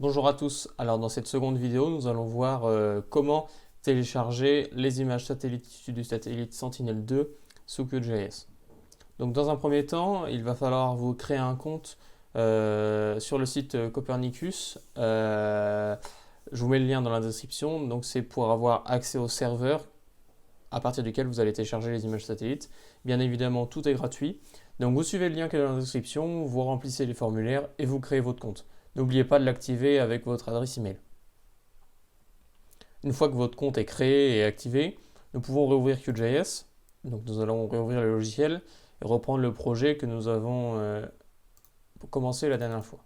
Bonjour à tous, alors dans cette seconde vidéo nous allons voir comment télécharger les images satellites issues du satellite Sentinel-2 sous QGIS. Donc dans un premier temps il va falloir vous créer un compte sur le site Copernicus. Je vous mets le lien dans la description, donc c'est pour avoir accès au serveur à partir duquel vous allez télécharger les images satellites. Bien évidemment tout est gratuit, donc vous suivez le lien qui est dans la description, vous remplissez les formulaires et vous créez votre compte. N'oubliez pas de l'activer avec votre adresse email. Une fois que votre compte est créé et activé, nous pouvons rouvrir QGIS. Donc nous allons rouvrir le logiciel et reprendre le projet que nous avons commencé la dernière fois.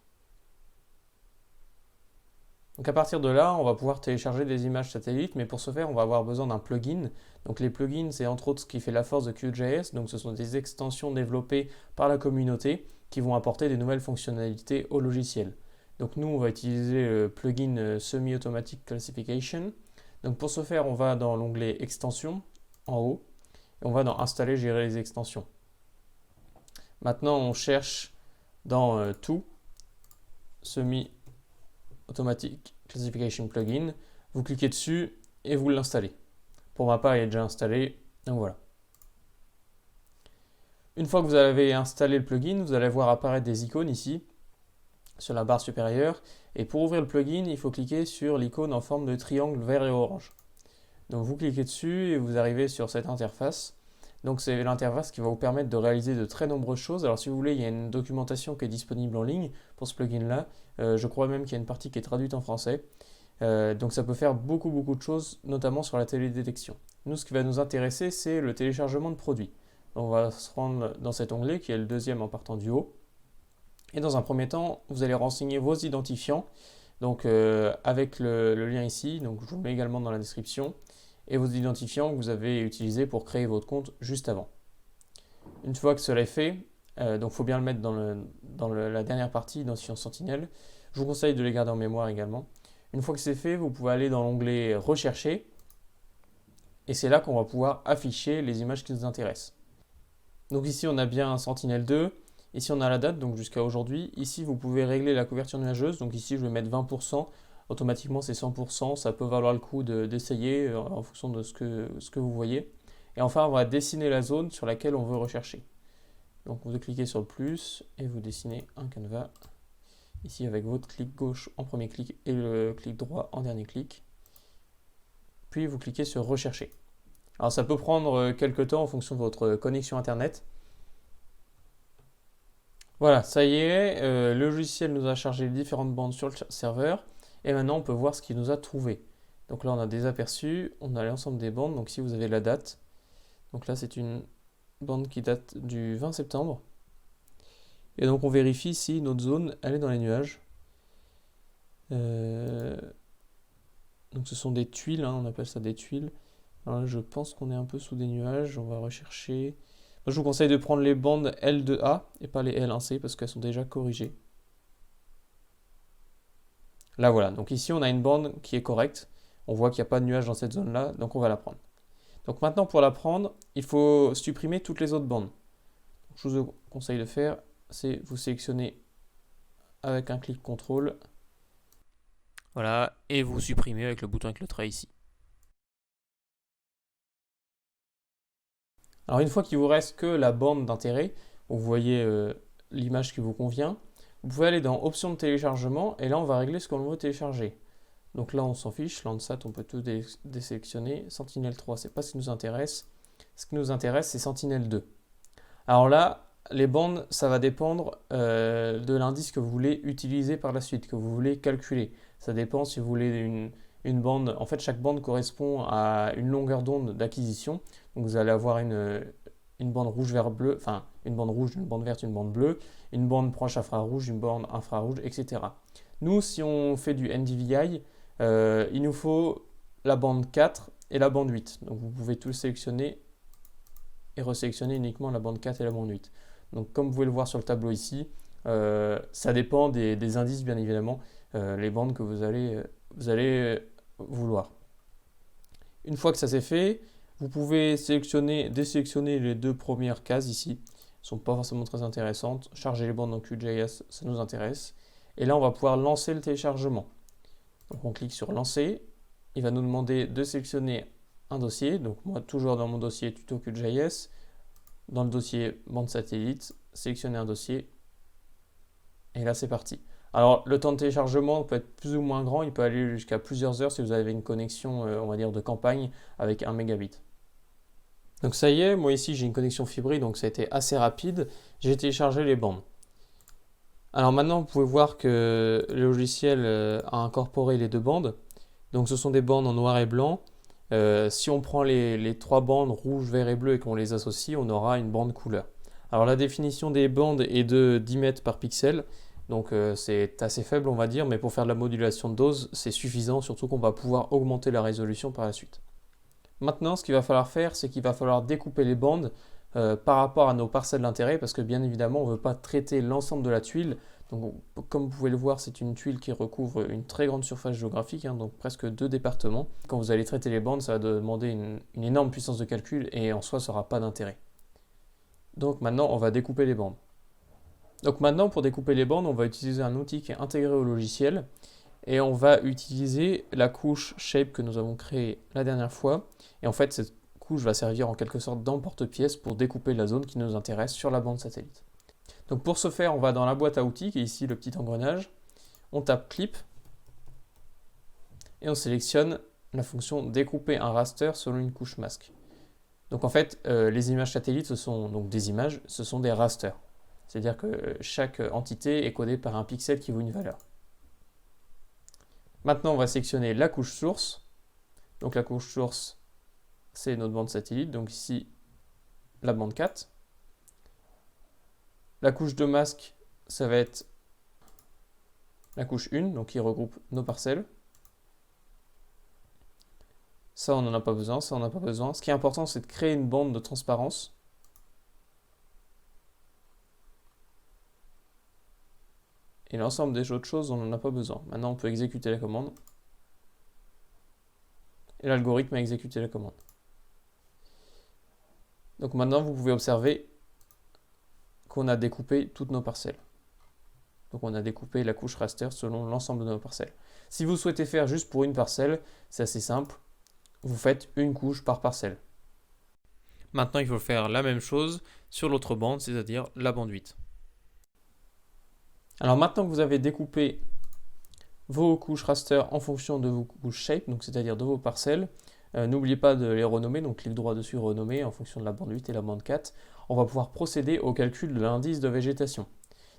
Donc à partir de là, on va pouvoir télécharger des images satellites, mais pour ce faire, on va avoir besoin d'un plugin. Donc les plugins, c'est entre autres ce qui fait la force de QGIS. Donc ce sont des extensions développées par la communauté qui vont apporter des nouvelles fonctionnalités au logiciel. Donc nous, on va utiliser le plugin Semi-Automatic Classification. Donc pour ce faire, on va dans l'onglet Extensions, en haut, et on va dans Installer, gérer les extensions. Maintenant, on cherche dans Tout, Semi-Automatic Classification Plugin. Vous cliquez dessus et vous l'installez. Pour ma part, il est déjà installé, donc voilà. Une fois que vous avez installé le plugin, vous allez voir apparaître des icônes ici, sur la barre supérieure, et pour ouvrir le plugin, il faut cliquer sur l'icône en forme de triangle vert et orange. Donc vous cliquez dessus et vous arrivez sur cette interface. Donc c'est l'interface qui va vous permettre de réaliser de très nombreuses choses. Alors si vous voulez, il y a une documentation qui est disponible en ligne pour ce plugin-là. Je crois même qu'il y a une partie qui est traduite en français. Donc ça peut faire beaucoup de choses, notamment sur la télédétection. Nous, ce qui va nous intéresser, c'est le téléchargement de produits. Donc, on va se rendre dans cet onglet qui est le deuxième en partant du haut. Et dans un premier temps, vous allez renseigner vos identifiants, donc avec le lien ici, donc je vous le mets également dans la description, et vos identifiants que vous avez utilisés pour créer votre compte juste avant. Une fois que cela est fait, donc il faut bien le mettre dans la dernière partie, identifiant Sentinelle. Je vous conseille de les garder en mémoire également. Une fois que c'est fait, vous pouvez aller dans l'onglet Rechercher, et c'est là qu'on va pouvoir afficher les images qui nous intéressent. Donc ici, on a bien un Sentinel-2. Ici, on a la date, donc jusqu'à aujourd'hui. Ici, vous pouvez régler la couverture nuageuse. Donc ici, je vais mettre 20%. Automatiquement, c'est 100%. Ça peut valoir le coup d'essayer en fonction de ce que vous voyez. Et enfin, on va dessiner la zone sur laquelle on veut rechercher. Donc, vous cliquez sur le plus et vous dessinez un canevas. Ici, avec votre clic gauche en premier clic et le clic droit en dernier clic. Puis, vous cliquez sur Rechercher. Alors, ça peut prendre quelques temps en fonction de votre connexion Internet. Voilà, ça y est, le logiciel nous a chargé les différentes bandes sur le serveur et maintenant on peut voir ce qu'il nous a trouvé. Donc là on a des aperçus, on a l'ensemble des bandes, donc ici vous avez la date. Donc là c'est une bande qui date du 20 septembre. Et donc on vérifie si notre zone elle est dans les nuages. Donc ce sont des tuiles, hein, on appelle ça des tuiles. Alors là je pense qu'on est un peu sous des nuages, on va rechercher. Je vous conseille de prendre les bandes L2A et pas les L1C parce qu'elles sont déjà corrigées. Là voilà, donc ici on a une bande qui est correcte. On voit qu'il n'y a pas de nuages dans cette zone-là, donc on va la prendre. Donc maintenant pour la prendre, il faut supprimer toutes les autres bandes. Donc, je vous conseille de faire, c'est vous sélectionner avec un clic contrôle. Voilà, et vous supprimez avec le bouton avec le trait ici. Alors une fois qu'il vous reste que la bande d'intérêt, où vous voyez l'image qui vous convient, vous pouvez aller dans Options de téléchargement et là on va régler ce qu'on veut télécharger. Donc là on s'en fiche, Landsat on peut tout désélectionner. Sentinel-3 c'est pas ce qui nous intéresse. Ce qui nous intéresse c'est Sentinel-2. Alors là les bandes ça va dépendre de l'indice que vous voulez utiliser par la suite, que vous voulez calculer. Ça dépend si vous voulez une bande, en fait chaque bande correspond à une longueur d'onde d'acquisition. Donc vous allez avoir une bande rouge, vert, bleu, enfin une bande rouge, une bande verte, une bande bleue, une bande proche infrarouge, une bande infrarouge, etc. Nous, si on fait du NDVI, il nous faut la bande 4 et la bande 8. Donc vous pouvez tout sélectionner et resélectionner uniquement la bande 4 et la bande 8. Donc comme vous pouvez le voir sur le tableau ici, ça dépend des indices bien évidemment, les bandes que vous allez vouloir. Une fois que ça c'est fait, vous pouvez désélectionner les deux premières cases ici. Elles ne sont pas forcément très intéressantes. Charger les bandes dans QGIS, ça nous intéresse. Et là, on va pouvoir lancer le téléchargement. Donc on clique sur lancer. Il va nous demander de sélectionner un dossier. Donc moi, toujours dans mon dossier tuto.js, dans le dossier bande satellite, sélectionner un dossier. Et là, c'est parti. Alors, le temps de téléchargement peut être plus ou moins grand. Il peut aller jusqu'à plusieurs heures si vous avez une connexion, on va dire, de campagne avec 1 mégabit. Donc ça y est, moi ici j'ai une connexion fibrée, donc ça a été assez rapide. J'ai téléchargé les bandes. Alors maintenant, vous pouvez voir que le logiciel a incorporé les deux bandes. Donc ce sont des bandes en noir et blanc. Si on prend les trois bandes rouge, vert et bleu et qu'on les associe, on aura une bande couleur. Alors la définition des bandes est de 10 mètres par pixel. Donc c'est assez faible on va dire, mais pour faire de la modulation de dose, c'est suffisant, surtout qu'on va pouvoir augmenter la résolution par la suite. Maintenant, ce qu'il va falloir faire, c'est qu'il va falloir découper les bandes par rapport à nos parcelles d'intérêt, parce que bien évidemment, on ne veut pas traiter l'ensemble de la tuile. Donc, comme vous pouvez le voir, c'est une tuile qui recouvre une très grande surface géographique, hein, donc presque 2 départements. Quand vous allez traiter les bandes, ça va demander une énorme puissance de calcul et en soi, ça n'aura pas d'intérêt. Donc maintenant, on va découper les bandes. Donc maintenant, pour découper les bandes, on va utiliser un outil qui est intégré au logiciel. Et on va utiliser la couche shape que nous avons créée la dernière fois. Et en fait, cette couche va servir en quelque sorte d'emporte-pièce pour découper la zone qui nous intéresse sur la bande satellite. Donc pour ce faire, on va dans la boîte à outils, qui est ici le petit engrenage. On tape clip et on sélectionne la fonction découper un raster selon une couche masque. Donc en fait, les images satellites, ce sont donc des images, ce sont des rasters. C'est-à-dire que chaque entité est codée par un pixel qui vaut une valeur. Maintenant, on va sélectionner la couche source. Donc la couche source, c'est notre bande satellite. Donc ici, la bande 4. La couche de masque, ça va être la couche 1, donc qui regroupe nos parcelles. Ça, on n'en a pas besoin, ça, on n'en a pas besoin. Ce qui est important, c'est de créer une bande de transparence. Et l'ensemble des autres choses, on n'en a pas besoin. Maintenant, on peut exécuter la commande. Et l'algorithme a exécuté la commande. Donc maintenant, vous pouvez observer qu'on a découpé toutes nos parcelles. Donc on a découpé la couche raster selon l'ensemble de nos parcelles. Si vous souhaitez faire juste pour une parcelle, c'est assez simple. Vous faites une couche par parcelle. Maintenant, il faut faire la même chose sur l'autre bande, c'est-à-dire la bande 8. Alors maintenant que vous avez découpé vos couches raster en fonction de vos couches shape, donc c'est-à-dire de vos parcelles, n'oubliez pas de les renommer, donc clic droit dessus, renommer en fonction de la bande 8 et la bande 4. On va pouvoir procéder au calcul de l'indice de végétation.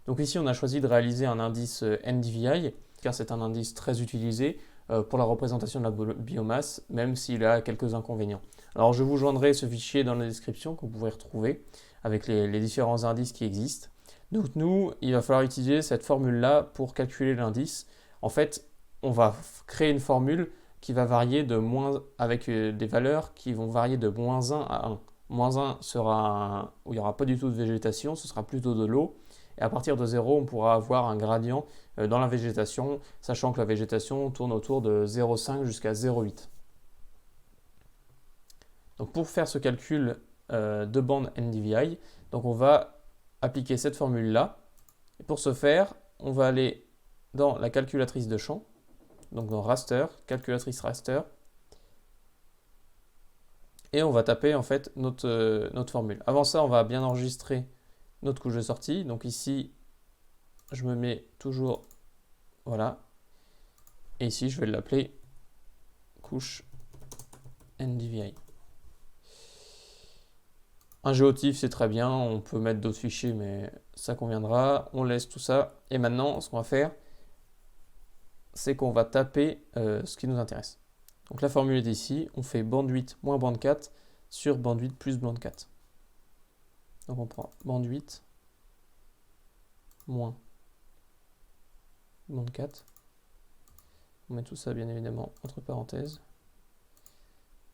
Donc ici, on a choisi de réaliser un indice NDVI, car c'est un indice très utilisé pour la représentation de la biomasse, même s'il a quelques inconvénients. Alors je vous joindrai ce fichier dans la description que vous pouvez retrouver avec les différents indices qui existent. Donc nous, il va falloir utiliser cette formule-là pour calculer l'indice. En fait, on va créer une formule qui va varier de moins, avec des valeurs qui vont varier de moins 1 à 1. Moins 1 sera où il n'y aura pas du tout de végétation, ce sera plutôt de l'eau. Et à partir de 0, on pourra avoir un gradient dans la végétation, sachant que la végétation tourne autour de 0,5 jusqu'à 0,8. Donc pour faire ce calcul de bande NDVI, donc on va appliquer cette formule-là. Et pour ce faire, on va aller dans la calculatrice de champ, donc dans raster, calculatrice raster, et on va taper en fait notre formule. Avant ça, on va bien enregistrer notre couche de sortie. Donc ici, je me mets toujours, voilà, et ici, je vais l'appeler couche NDVI. Un géotiff, c'est très bien, on peut mettre d'autres fichiers, mais ça conviendra. On laisse tout ça. Et maintenant, ce qu'on va faire, c'est qu'on va taper ce qui nous intéresse. Donc la formule est ici, on fait bande 8 moins bande 4 sur bande 8 plus bande 4. Donc on prend bande 8 moins bande 4. On met tout ça bien évidemment entre parenthèses,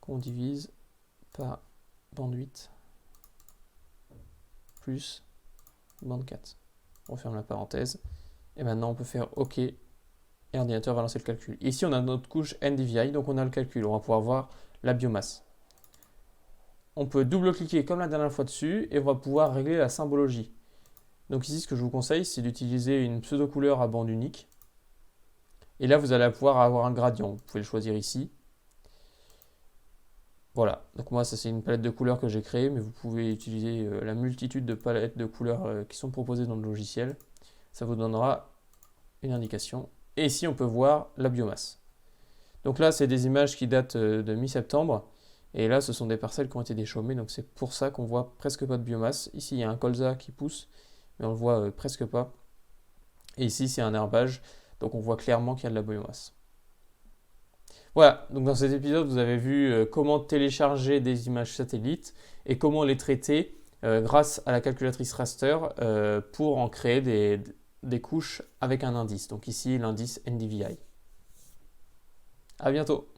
qu'on divise par bande 8 plus bande 4. On ferme la parenthèse. Et maintenant on peut faire OK. Et l'ordinateur va lancer le calcul. Ici, on a notre couche NDVI, donc on a le calcul. On va pouvoir voir la biomasse. On peut double-cliquer comme la dernière fois dessus et on va pouvoir régler la symbologie. Donc ici, ce que je vous conseille, c'est d'utiliser une pseudo-couleur à bande unique. Et là, vous allez pouvoir avoir un gradient. Vous pouvez le choisir ici. Voilà, donc moi ça c'est une palette de couleurs que j'ai créée, mais vous pouvez utiliser la multitude de palettes de couleurs qui sont proposées dans le logiciel. Ça vous donnera une indication. Et ici on peut voir la biomasse. Donc là c'est des images qui datent de mi-septembre. Et là ce sont des parcelles qui ont été déchaumées, donc c'est pour ça qu'on voit presque pas de biomasse. Ici il y a un colza qui pousse, mais on le voit presque pas. Et ici c'est un herbage, donc on voit clairement qu'il y a de la biomasse. Voilà, donc dans cet épisode, vous avez vu comment télécharger des images satellites et comment les traiter grâce à la calculatrice raster pour en créer des couches avec un indice. Donc ici, l'indice NDVI. À bientôt!